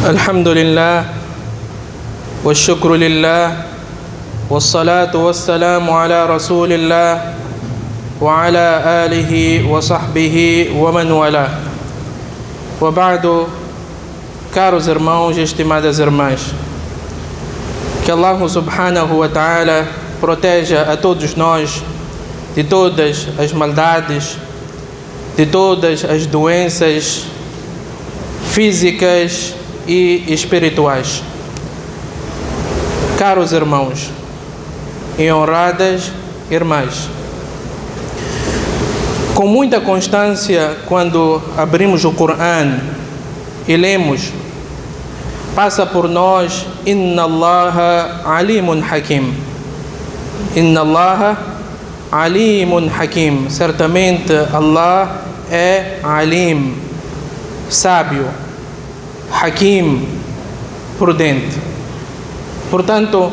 الحمد لله والشكر لله والصلاة والسلام على رسول الله وعلى آله وصحبه ومن والاه. وبعد, caros irmãos e estimadas irmãs, que Allah subhanahu wa ta'ala proteja a todos nós de todas as maldades, de todas as doenças físicas e espirituais. Caros irmãos e honradas irmãs, com muita constância, quando abrimos o Corão e lemos, passa por nós: Inna Allaha alimun hakim. Inna Allaha alimun hakim. Certamente Allah é alim, sábio, hakim, prudente. Portanto,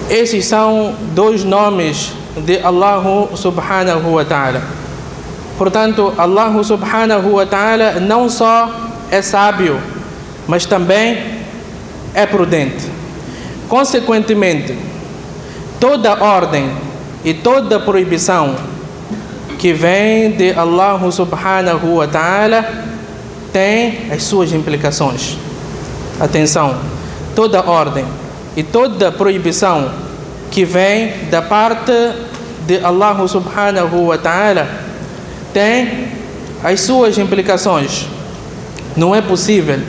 esses são dois nomes de Allah subhanahu wa ta'ala. Portanto, Allah subhanahu wa ta'ala não só é sábio, mas também é prudente. Consequentemente, toda ordem e toda proibição que vem de Allah subhanahu wa ta'ala tem as suas implicações. Atenção, toda ordem e toda proibição que vem da parte de Allah subhanahu wa ta'ala tem as suas implicações. Não é possível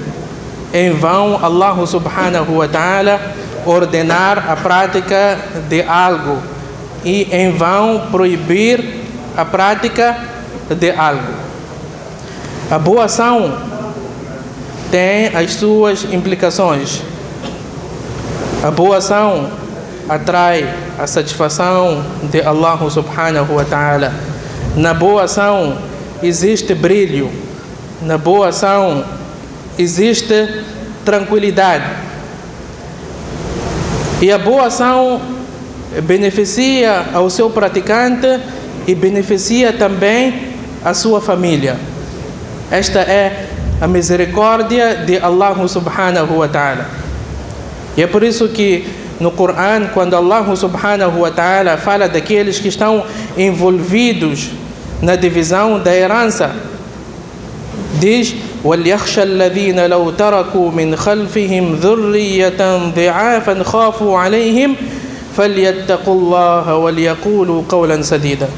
em vão Allah subhanahu wa ta'ala ordenar a prática de algo e em vão proibir a prática de algo. A boa ação tem as suas implicações. A boa ação atrai a satisfação de Allah subhanahu wa ta'ala. Na boa ação existe brilho. Na boa ação existe tranquilidade. E a boa ação beneficia ao seu praticante e beneficia também a sua família. Esta é a misericórdia de Allah subhanahu wa ta'ala. E é por isso que no Corão, quando Allah subhanahu wa ta'ala fala daqueles que estão envolvidos na divisão da herança, diz: وَلْيَخْشَى الَّذِينَ لَوْ تَرَكُوا مِنْ خَلْفِهِمْ ذُرِّيَّةً ضِعَافًا خَافُوا عَلَيْهِمْ فَلْيَتَّقُوا اللَّهَ وَلْيَقُولُوا قَوْلًا سَدِيدًا.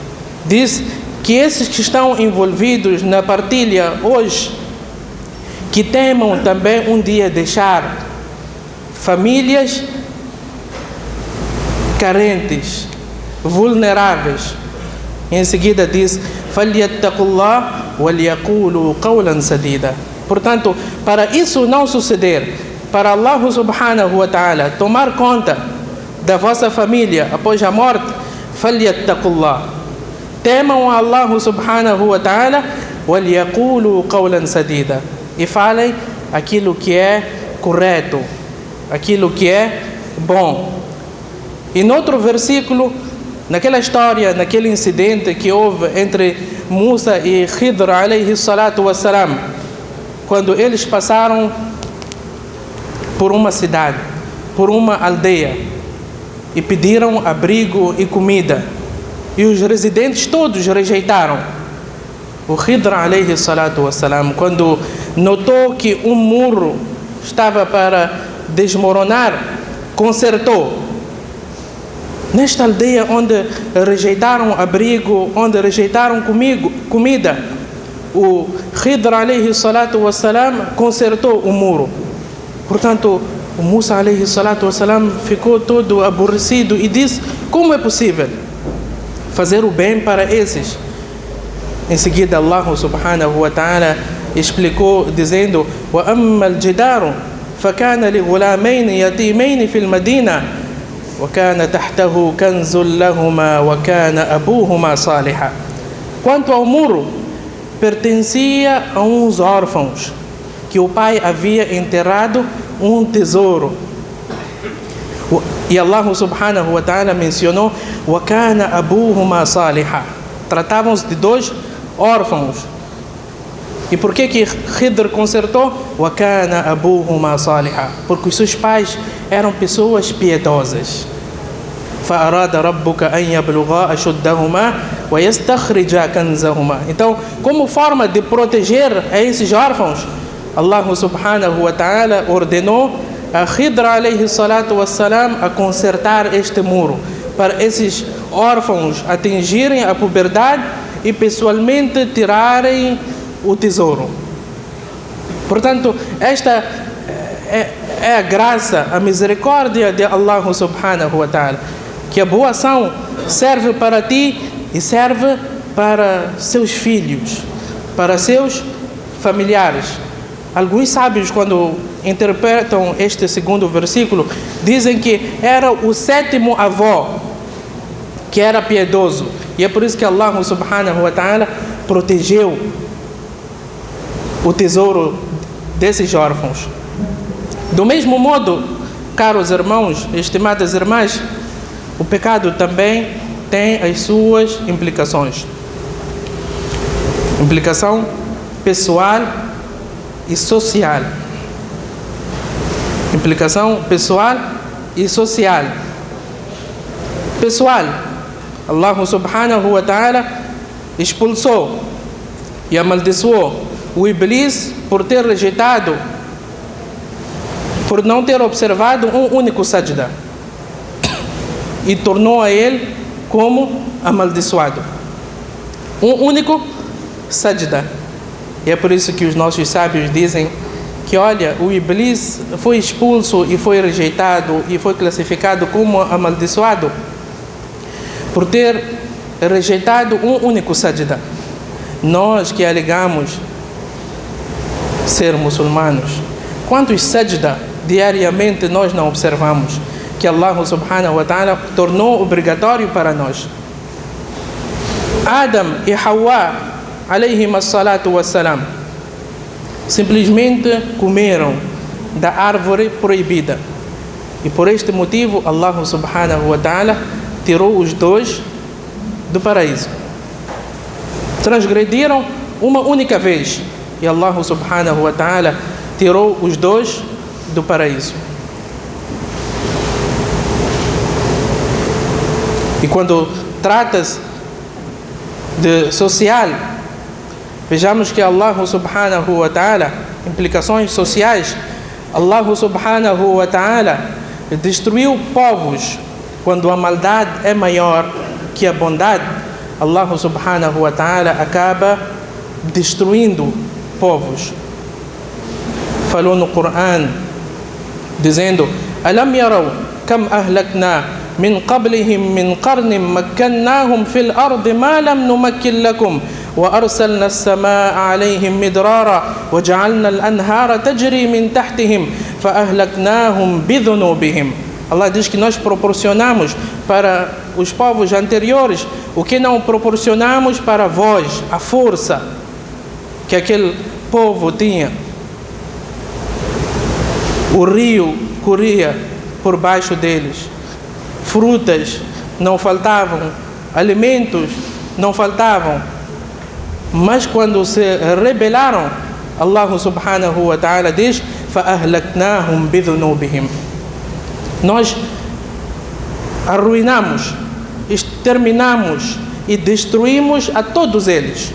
Diz que esses que estão envolvidos na partilha hoje, que temam também um dia deixar famílias carentes, vulneráveis. Em seguida diz: فَلْيَتَّقُوا اللَّهَ وَلْيَقُولُوا قَوْلًا سَدِيدًا. Portanto, para isso não suceder, para Allah subhanahu wa ta'ala tomar conta da vossa família após a morte, فَلْيَتَّقُوا اللَّهَ, temam a Allah subhanahu wa ta'ala, وَلْيَقُولُوا قَوْلًا سَدِيدًا, e falem aquilo que é correto, aquilo que é bom. E no outro versículo, naquela história, naquele incidente que houve entre Musa e Khidr alayhi salatu wassalam, quando eles passaram por uma cidade, por uma aldeia, e pediram abrigo e comida, e os residentes todos rejeitaram. O Khidr alayhi salatu wassalam, quando notou que um muro estava para desmoronar, consertou. Nesta aldeia onde rejeitaram abrigo, onde rejeitaram comida, o Khidr alayhi salatu wassalam consertou o muro. Portanto, o Musa alayhi salatu wassalam ficou todo aborrecido e disse: como é possível fazer o bem para esses? Em seguida, Allah subhanahu wa ta'ala explicou dizendo: وَأَمَّا الْجِدَارُ فَكَانَ لِغُلَامَيْنِ يَتِيمَيْنِ فِي الْمَدِينَةِ وَكَانَ تَحْتَهُ كَنْزٌ لَهُمَا وَكَانَ أَبُوهُمَا صَالِحًا. Quanto ao muro, pertencia a uns órfãos que o pai havia enterrado um tesouro. E Allah subhanahu wa ta'ala mencionou: وَكَانَ أَبُوهُمَا صَالِحًا. Tratavam-se de dois órfãos E por que Khidr consertou? وَكَانَ أَبُوهُمَا صَالِحًا, porque os seus pais eram pessoas piedosas. فَأَرَادَ رَبُّكَ أَنْ يَبْلُغَا أَشُدَّهُمَا وَيَسْتَخْرِجَا كَنْزَهُمَا. Então, como forma de proteger a esses órfãos, Allah subhanahu wa ta'ala ordenou a Khidr alayhi salatu wassalam a consertar este muro, para esses órfãos atingirem a puberdade e pessoalmente tirarem o tesouro. Portanto, esta é a graça, a misericórdia de Allah subhanahu wa ta'ala, que a boa ação serve para ti e serve para seus filhos, para seus familiares. Alguns sábios, quando interpretam este segundo versículo, dizem que era o 7º avô que era piedoso, e é por isso que Allah subhanahu wa ta'ala protegeu o tesouro desses órfãos. Do mesmo modo, caros irmãos, estimadas irmãs, o pecado também tem as suas implicações. Implicação pessoal e social. Implicação pessoal e social. Pessoal, Allah subhanahu wa ta'ala expulsou e amaldiçoou o Iblis por ter rejeitado, por não ter observado um único sajda, e tornou a ele como amaldiçoado. Um único sajda. E é por isso que os nossos sábios dizem que, olha, o Iblis foi expulso e foi rejeitado e foi classificado como amaldiçoado por ter rejeitado um único sajda. Nós que alegamos ser muçulmanos, quantos sajda diariamente nós não observamos que Allah subhanahu wa ta'ala tornou obrigatório para nós? Adam e Hawa alayhim as-salatu wassalam simplesmente comeram da árvore proibida, e por este motivo Allah subhanahu wa ta'ala tirou os dois do paraíso. Transgrediram uma única vez e Allah subhanahu wa ta'ala tirou os dois do paraíso. E quando trata-se de social, vejamos que Allah subhanahu wa ta'ala, implicações sociais, Allah subhanahu wa ta'ala destruiu povos. Quando a maldade é maior que a bondade, Allah subhanahu wa ta'ala acaba destruindo povos. Falou no Corão, dizendo: Alam yarau kam ahlakna min qablihim min qarnin makkannahum fil ardi ma lam numakkin lakum wa arsalna as-samaa'a alayhim midrara wa ja'alna al-anhara tajri min tahtihim fa ahlaknahum bidhunubihim. Allah diz que nós proporcionamos para os povos anteriores o que não proporcionamos para vós, a força que aquele povo tinha. O rio corria por baixo deles, frutas não faltavam, alimentos não faltavam, mas quando se rebelaram, Allah subhanahu wa ta'ala diz: فَأَهْلَكْنَاهُمْ بِذُنُوبِهِمْ. Nós arruinamos, exterminamos e destruímos a todos eles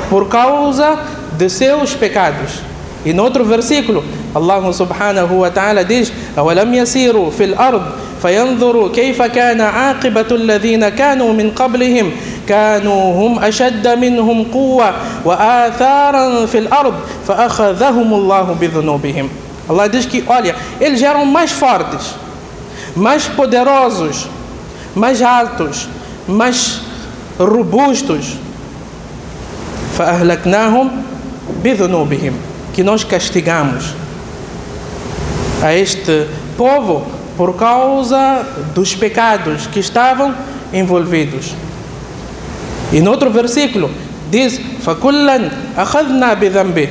por causa de seus pecados. E no outro versículo, Allah subhanahu wa ta'ala diz: أَوَلَمْ يَسِيرُوا فِي الْأَرْضِ فَيَنْظُرُوا كَيْفَ كَانَ عَاقِبَةُ الَّذِينَ كَانُوا مِنْ قَبْلِهِمْ كَانُوا هُمْ أَشَدَّ مِنْهُمْ قُوَّةً وَآثَارًا فِي الْأَرْضِ فَأَخَذَهُمُ اللَّهُ بِذُنُوبِهِمْ. Allah diz que, olha, eles eram mais fortes, mais poderosos, mais altos, mais robustos. فَأَهْلَكْنَاهُمْ بِذُنُوبِهِمْ. Que nós castigamos a este povo por causa dos pecados que estavam envolvidos. E no outro versículo diz: فَكُلًّا أَخَذْنَا بِذَنْبِهِ.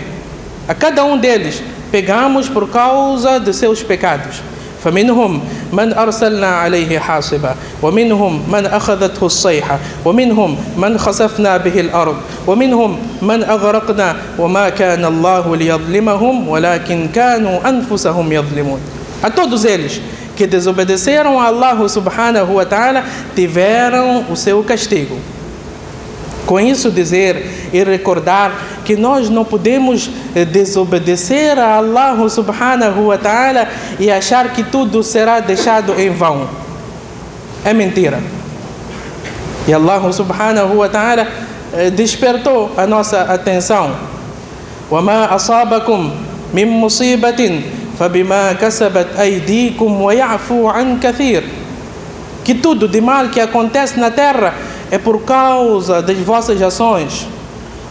A cada um deles pegamos por causa de seus pecados. فمنهم من أرسلنا عليه حاصبا ومنهم من أخذته الصيحة ومنهم من خسفنا به الأرض ومنهم من أغرقنا وما كان الله ليظلمهم ولكن كانوا أنفسهم يظلمون. A todos eles que desobedeceram a Allah subhanahu wa ta'ala tiveram o seu castigo. Com isso dizer e recordar que nós não podemos desobedecer a Allah subhanahu wa ta'ala e achar que tudo será deixado em vão. É mentira. E Allah subhanahu wa ta'ala despertou a nossa atenção. وَمَا أَصَابَكُمْ مِنْ مُصِيبَةٍ فَبِمَا كَسَبَتْ أَيْدِيكُمْ وَيَعْفُو عَنْ كَثِيرٍ. Que tudo de mal que acontece na terra é por causa das vossas ações.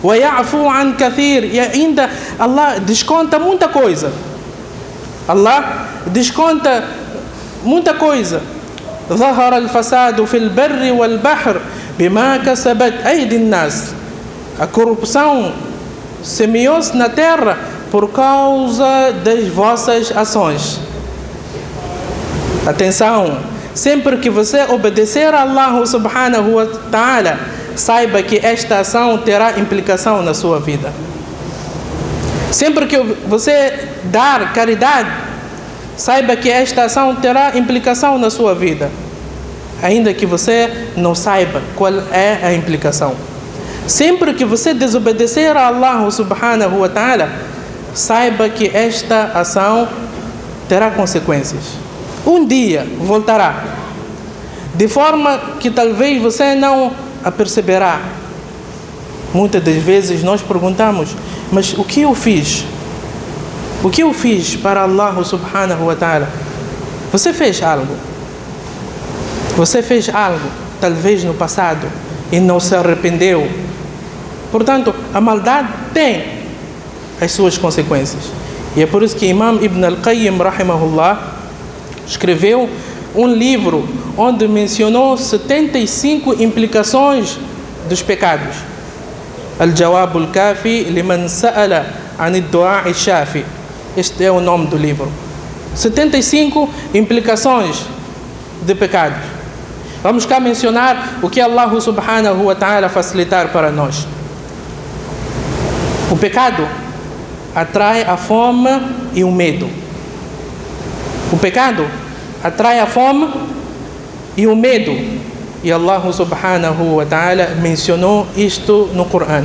وَيَعْفُو عَنْ كَثِيرٍ. E ainda Allah desconta muita coisa. Allah desconta muita coisa. ظهر الفساد في البر والبحر بما كسبت أيدي الناس. A corrupção semeou-se na terra por causa das vossas ações. Atenção, sempre que você obedecer a Allah subhanahu wa ta'ala, saiba que esta ação terá implicação na sua vida. Sempre que você dar caridade, saiba que esta ação terá implicação na sua vida, ainda que você não saiba qual é a implicação. Sempre que você desobedecer a Allah subhanahu wa ta'ala, saiba que esta ação terá consequências. Um dia voltará, de forma que talvez você não a perceberá. Muitas das vezes nós perguntamos, mas o que eu fiz? O que eu fiz para Allah subhanahu wa ta'ala? Você fez algo. Você fez algo, talvez no passado, e não se arrependeu. Portanto, a maldade tem as suas consequências. E é por isso que Imam Ibn al-Qayyim, rahimahullah, escreveu um livro onde mencionou 75 implicações dos pecados. Al-Jawab al-Kafi liman sa'ala an ad-du'a al-shafi. Este é o nome do livro. 75 implicações de pecados. Vamos cá mencionar o que Allah subhanahu wa ta'ala facilitar para nós. O pecado atrai a fome e o medo. O pecado atrai a fome e o medo. E Allah subhanahu wa ta'ala mencionou isto no Corão.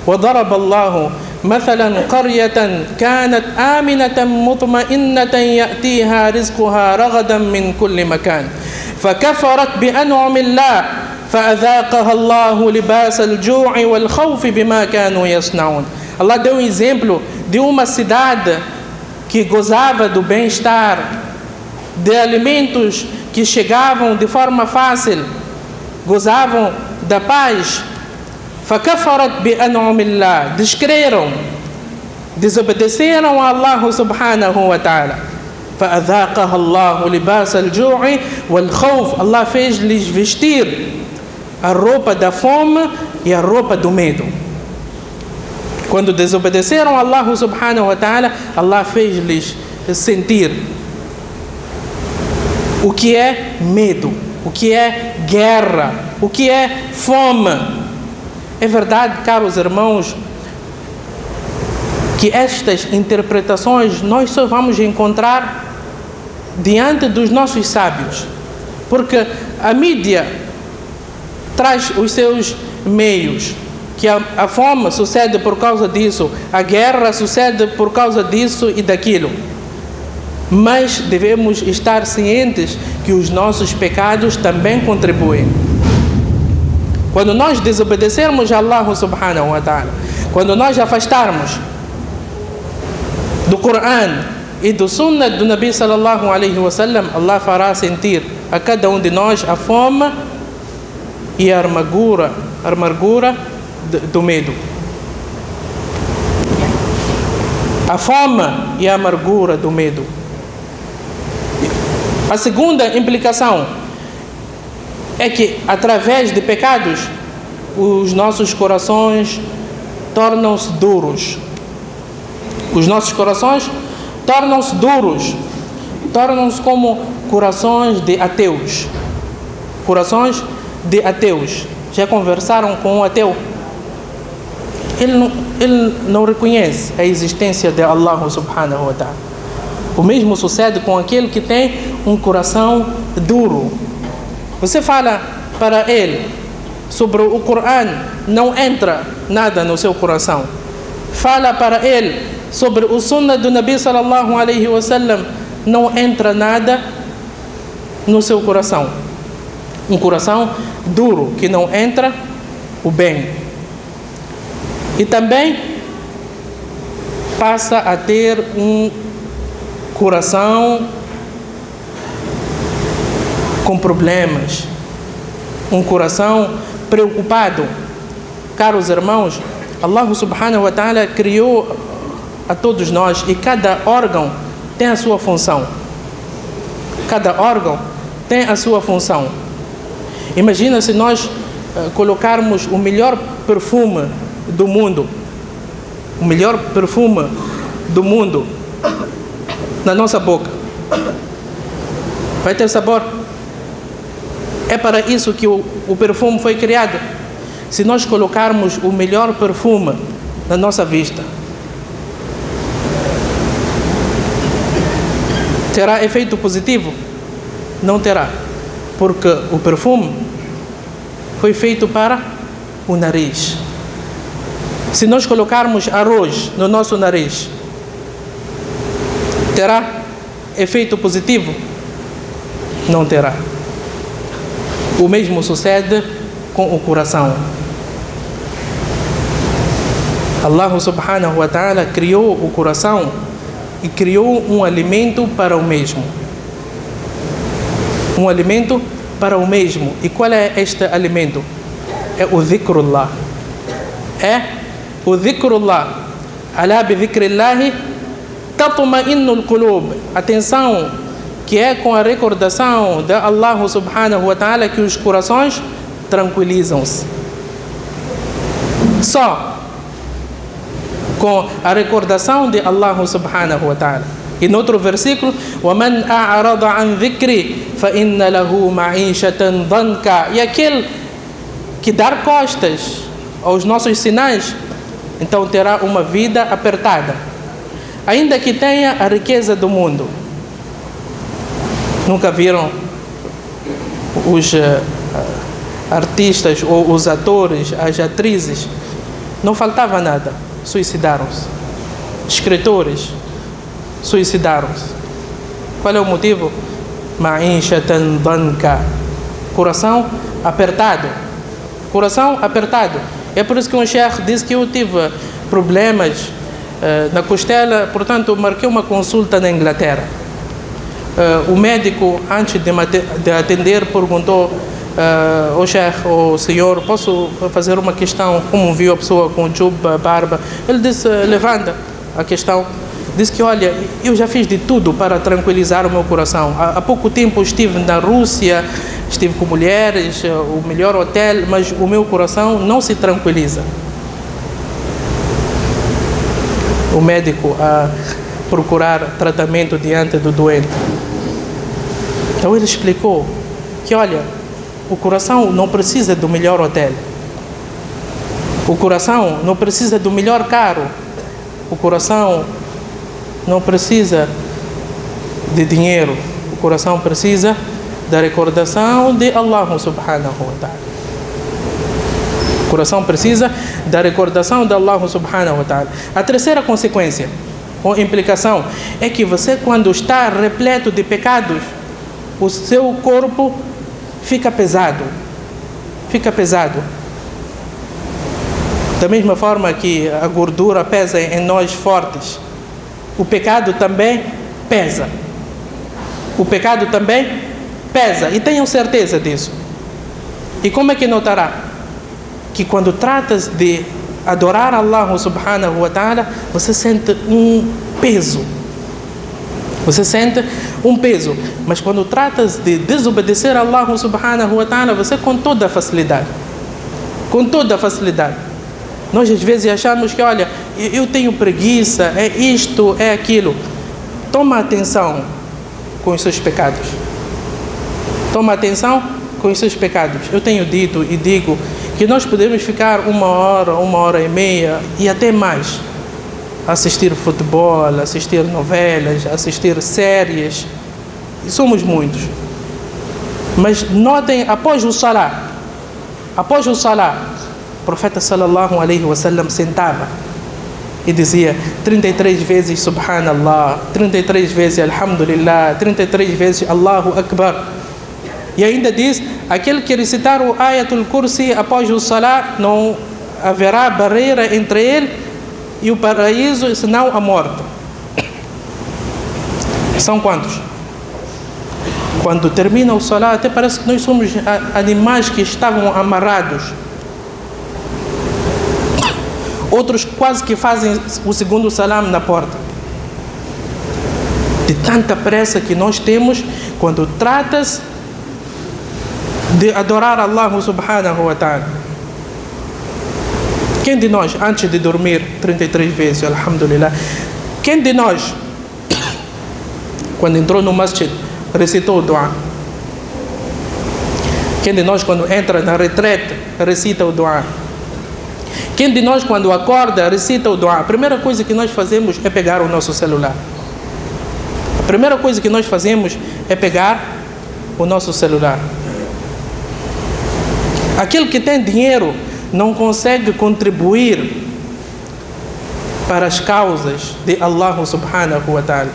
وَضَرَبَ اللَّهُ مَثَلًا قَرْيَةً كَانَتْ آمِنَةً مُطْمَئِنَّةً يَأْتِيهَا رِزْقُهَا رَغَدًا مِنْ كُلِّ مَكَانٍ فَكَفَرَتْ بِأَنْعُمِ اللَّهِ فَأَذَاقَهَا اللَّهُ لِبَاسَ الْجُوعِ وَالْخَوْفِ بِمَا كَانُوا يَصْنَعُونَ. Allah deu um exemplo de uma cidade que gozava do bem-estar, de alimentos que chegavam de forma fácil, gozavam da paz. فَكَفَرَتْ بِأَنْعُمِ اللَّهِ. Descreram, desobedeceram a Allah subhanahu wa ta'ala. فَأَذَاقَهَا اللَّهُ لِبَاسَ الْجُوعِ وَالْخَوْفِ. Allah fez-lhes vestir a roupa da fome e a roupa do medo. Quando desobedeceram a Allah subhanahu wa ta'ala, Allah fez-lhes sentir o que é medo, o que é guerra, o que é fome. É verdade, caros irmãos, que estas interpretações nós só vamos encontrar diante dos nossos sábios, porque a mídia traz os seus meios, que a fome sucede por causa disso, a guerra sucede por causa disso e daquilo. Mas devemos estar cientes que os nossos pecados também contribuem. Quando nós desobedecermos a Allah subhanahu wa ta'ala, quando nós afastarmos do Corão e do Sunnah do Nabi sallallahu alaihi wasallam, Allah fará sentir a cada um de nós a fome e a amargura do medo. A fome e a amargura do medo. A segunda implicação é que, através de pecados, os nossos corações tornam-se duros. Os nossos corações tornam-se duros. tornam-se como corações de ateus. Corações de ateus. Já conversaram com um ateu? Ele não reconhece a existência de Allah subhanahu wa ta'ala. O mesmo sucede com aquele que tem um coração duro. Você fala para ele sobre o Corão, não entra nada no seu coração. Fala para ele sobre o Sunnah do Nabi sallallahu alaihi wasallam, não entra nada no seu coração. Um coração duro, que não entra o bem. E também passa a ter um coração com problemas, um coração preocupado. Caros irmãos, Allah subhanahu wa ta'ala criou a todos nós e cada órgão tem a sua função. Cada órgão tem a sua função. Imagina se nós colocarmos o melhor perfume do mundo, o melhor perfume do mundo na nossa boca. Vai ter sabor? É para isso que o perfume foi criado. Se nós colocarmos o melhor perfume na nossa vista, terá efeito positivo? Não terá, porque o perfume foi feito para o nariz. Se nós colocarmos arroz no nosso nariz, terá efeito positivo? Não terá. O mesmo sucede com o coração. Allah subhanahu wa ta'ala criou o coração e criou um alimento para o mesmo. Um alimento para o mesmo. E qual é este alimento? É o dhikrullah. É o dhikrullah. Alá bi dhikrillahi tatma'innul qulub. Atenção, que é com a recordação de Allah subhanahu wa ta'ala que os corações tranquilizam-se. Só com a recordação de Allah subhanahu wa ta'ala. E no outro versículo, وَمَنْ أَعْرَضَ عَنْ ذِكْرِ فَإِنَّ لَهُ مَعِيشَةً ضَنْكَ. E aquele que dar costas aos nossos sinais, então terá uma vida apertada, ainda que tenha a riqueza do mundo. Nunca viram os artistas ou os atores, as atrizes? Não faltava nada, suicidaram-se. Escritores suicidaram-se. Qual é o motivo? Ma'ishatan danka. Coração apertado. Coração apertado. É por isso que um sheikh disse que eu tive problemas na costela, portanto marquei uma consulta na Inglaterra. O médico, antes de atender, perguntou: o sheikh, o senhor, posso fazer uma questão? Como viu a pessoa com juba, barba? Ele disse: levanta a questão. Disse que, olha, eu já fiz de tudo para tranquilizar o meu coração. Há pouco tempo estive na Rússia, estive com mulheres, o melhor hotel, mas o meu coração não se tranquiliza. O médico a procurar tratamento diante do doente. Então ele explicou que, olha, o coração não precisa do melhor hotel. O coração não precisa do melhor carro. O coração não precisa de dinheiro. O coração precisa da recordação de Allah subhanahu wa ta'ala. O coração precisa da recordação de Allah subhanahu wa ta'ala. A terceira consequência ou implicação é que você, quando está repleto de pecados, o seu corpo fica pesado. Fica pesado. Da mesma forma que a gordura pesa em nós fortes, o pecado também pesa. O pecado também pesa. E tenham certeza disso. E como é que notará? Que quando tratas de adorar Allah subhanahu wa ta'ala, você sente um peso. Você sente um peso. Mas quando tratas de desobedecer a Allah subhanahu wa ta'ala, você com toda a facilidade. Com toda a facilidade. Nós às vezes achamos que, olha, eu tenho preguiça, é isto, é aquilo. Toma atenção. com os seus pecados. Toma atenção com os seus pecados. Eu tenho dito e digo que nós podemos ficar 1 hora, 1 hora e meia e até mais, assistir futebol, assistir novelas, assistir séries, e somos muitos. Mas notem, após o salah, o profeta sallallahu alaihi wasallam sentava e dizia 33 vezes Subhanallah, 33 vezes Alhamdulillah, 33 vezes Allahu Akbar. E ainda diz, aquele que recitar o Ayatul Kursi após o salah, não haverá barreira entre ele e o paraíso, senão a morte. São quantos? Quando termina o salah, até parece que nós somos animais que estavam amarrados. Outros quase que fazem o segundo salam na porta. De tanta pressa que nós temos quando trata-se de adorar Allah subhanahu wa ta'ala. Quem de nós, antes de dormir 33 vezes, alhamdulillah, quem de nós, quando entrou no masjid, recitou o dua? Quem de nós, quando entra na retrete, recita o dua? Quem de nós, quando acorda, recita o dua? A primeira coisa que nós fazemos é pegar o nosso celular. A primeira coisa que nós fazemos é pegar o nosso celular. Aquele que tem dinheiro não consegue contribuir para as causas de Allah subhanahu wa ta'ala.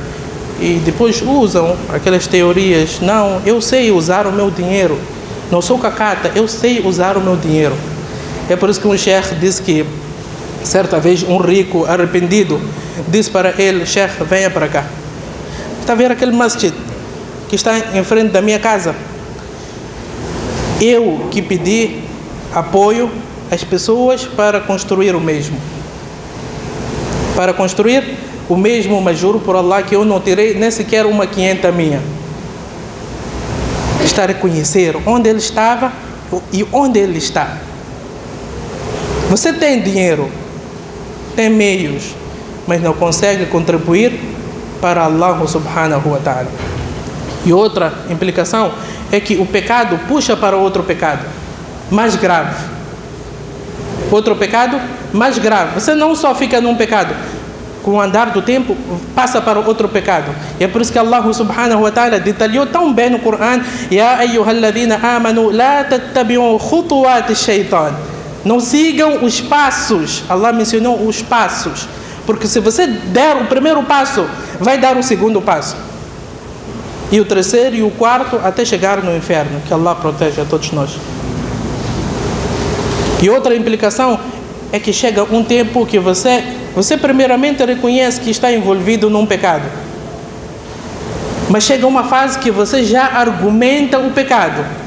E depois usam aquelas teorias. Não, eu sei usar o meu dinheiro. Não sou cacata, eu sei usar o meu dinheiro. É por isso que um sheikh disse que, certa vez, um rico arrependido disse para ele: sheikh, venha para cá. Está a ver aquele masjid que está em frente da minha casa? Eu que pedi apoio às pessoas para construir o mesmo. Para construir o mesmo, mas juro por Allah que eu não tirei nem sequer uma 500 minha. Está a reconhecer onde ele estava e onde ele está. Você tem dinheiro, tem meios, mas não consegue contribuir para Allah subhanahu wa ta'ala. E outra implicação é que o pecado puxa para outro pecado mais grave. Outro pecado mais grave. Você não só fica num pecado, com o andar do tempo passa para outro pecado. E é por isso que Allah subhanahu wa ta'ala detalhou tão bem no Coran: Ya ayyuhalladhina amanu la tattabi'u khutuwati shaitan. Não sigam os passos. Allah mencionou os passos, porque se você der o primeiro passo, vai dar o segundo passo, e o terceiro e o quarto, até chegar no inferno. Que Allah proteja a todos nós. E outra implicação é que chega um tempo que você primeiramente reconhece que está envolvido num pecado, mas chega uma fase que você já argumenta o pecado.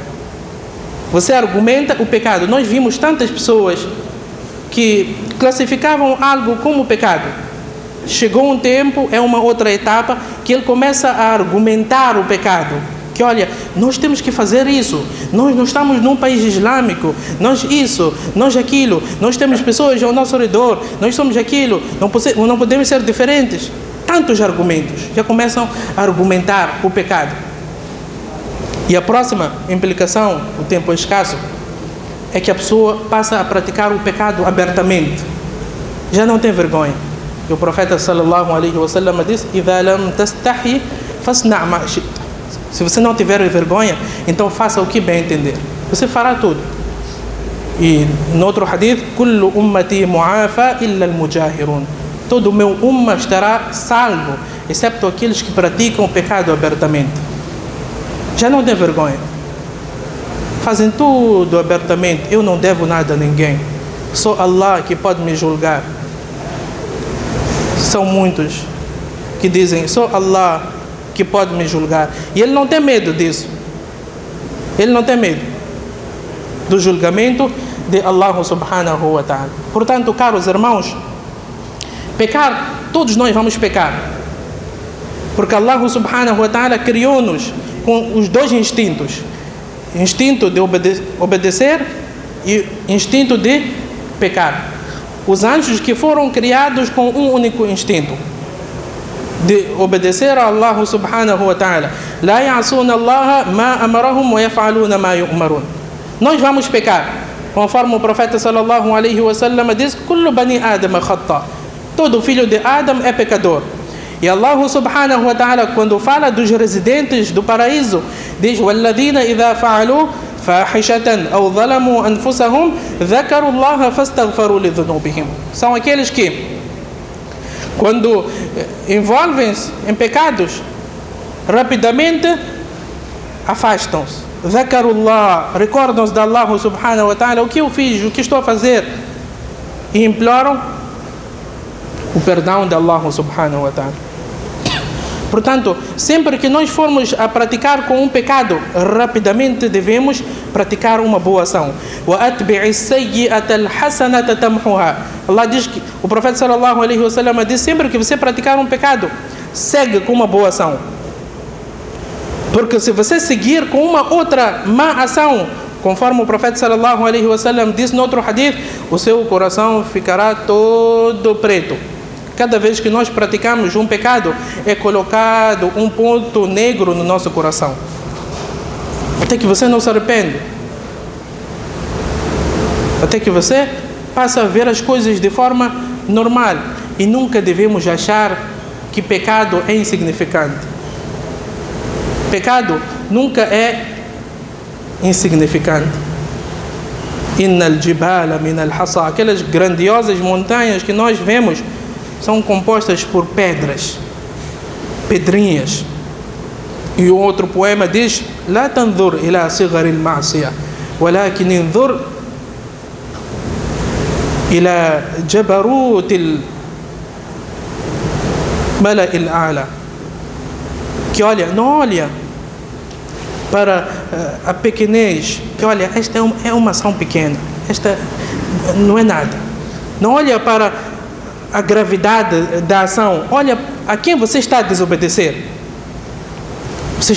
Você argumenta o pecado. Nós vimos tantas pessoas que classificavam algo como pecado. Chegou um tempo, é uma outra etapa, que ele começa a argumentar o pecado. Que olha, nós temos que fazer isso. Nós não estamos num país islâmico. Nós isso, nós aquilo. Nós temos pessoas ao nosso redor. Nós somos aquilo. Não podemos ser diferentes. Tantos argumentos. Já começam a argumentar o pecado. E a próxima implicação, o tempo é escasso, é que a pessoa passa a praticar o pecado abertamente. Já não tem vergonha. E o profeta sallallahu alaihi wasallam disse: "Idha lam tastahi fasna' ma shi'ta." Se você não tiver vergonha, então faça o que bem entender. Você fará tudo. E no outro hadith: "Kullu ummati mu'afa illa al-mujahirun." Todo o meu umma estará salvo, excepto aqueles que praticam o pecado abertamente. Já não tem vergonha. Fazem tudo abertamente. Eu não devo nada a ninguém. Só Allah que pode me julgar. São muitos que dizem: só Allah que pode me julgar. E ele não tem medo disso. Ele não tem medo do julgamento de Allah subhanahu wa ta'ala. Portanto, caros irmãos, pecar, todos nós vamos pecar. Porque Allah subhanahu wa ta'ala criou-nos com os dois instintos: instinto de obedecer e instinto de pecar. Os anjos que foram criados com um único instinto, de obedecer a Allah subhanahu wa ta'ala. La ya'suna Allah ma amarahum wa yaf'aluna ma yu'marun. Nós vamos pecar. Conforme o profeta sallallahu alaihi wasallam diz: "Kullu bani Adam khata." Todo filho de Adam é pecador. E Allah subhanahu wa ta'ala, quando fala dos residentes do paraíso, diz: "Walladhina idha fa'alu fahishatan aw zalamu anfusahum dhakaru Allah fastaghfaru li dhunubihim." São aqueles que, quando envolvem-se em pecados, rapidamente afastam-se. Dhakarullah, recordam-se de Allah subhanahu wa ta'ala: o que eu fiz, o que estou a fazer, e imploram o perdão de Allah subhanahu wa ta'ala. Portanto, sempre que nós formos a praticar com um pecado, rapidamente devemos praticar uma boa ação. Allah diz que o profeta sallallahu alaihi wasallam diz: sempre que você praticar um pecado, segue com uma boa ação. Porque se você seguir com uma outra má ação, conforme o profeta sallallahu alaihi wasallam diz no outro hadith, o seu coração ficará todo preto. Cada vez que nós praticamos um pecado, é colocado um ponto negro no nosso coração, até que você não se arrepende, até que você passa a ver as coisas de forma normal. E nunca devemos achar que pecado é insignificante. Pecado nunca é insignificante. Innal jibala min al-hasa, aquelas grandiosas montanhas que nós vemos são compostas por pedras, pedrinhas. E o outro poema diz: La tanzur ila sighar al-ma'siyah, walakin inzur ila jabarut al-mala' al-a'la. Que olha, não olha para a pequenez, que olha, esta é uma ação pequena, esta não é nada. Não olha para a gravidade da ação, olha a quem você está a desobedecer. Você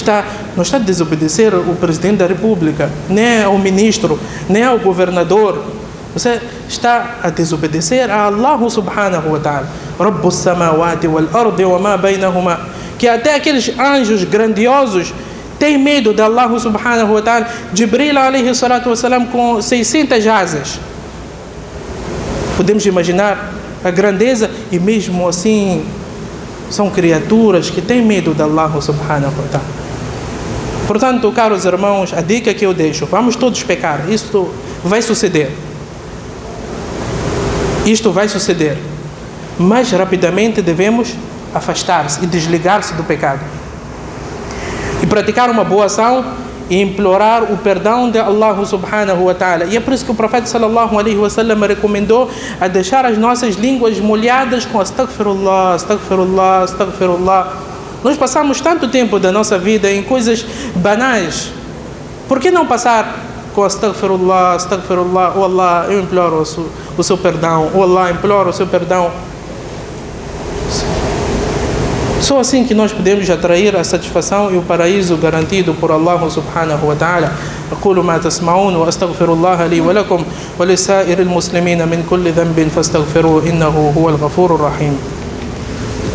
não está a desobedecer o presidente da República, nem ao ministro, nem ao governador. Você está a desobedecer a Allah subhanahu wa ta'ala, Rabbus samawati wal ardi wa ma bainahuma, que até aqueles anjos grandiosos têm medo de Allah subhanahu wa ta'ala. Jibril alayhi salatu wasalam com 600 asas. Podemos imaginar a grandeza, e mesmo assim são criaturas que têm medo de Allah subhanahu wa ta'ala. Portanto, caros irmãos, a dica que eu deixo: vamos todos pecar. Isto vai suceder. Isto vai suceder. Mas rapidamente devemos afastar-se e desligar-se do pecado, e praticar uma boa ação e implorar o perdão de Allah subhanahu wa ta'ala. E é por isso que o profeta sallallahu alaihi wasallam recomendou a deixar as nossas línguas molhadas com astaghfirullah, astaghfirullah, astaghfirullah. Nós passamos tanto tempo da nossa vida em coisas banais. Por que não passar com astaghfirullah, astaghfirullah? Oh Allah, eu imploro o seu perdão. Oh Allah, imploro o seu perdão. Só assim que nós podemos atrair a satisfação e o paraíso garantido por Allah subhanahu wa ta'ala. أقول ما تسمعون وأستغفر الله لي ولكم ولسائر المسلمين من كل ذنب فاستغفروه إنه هو الغفور الرحيم.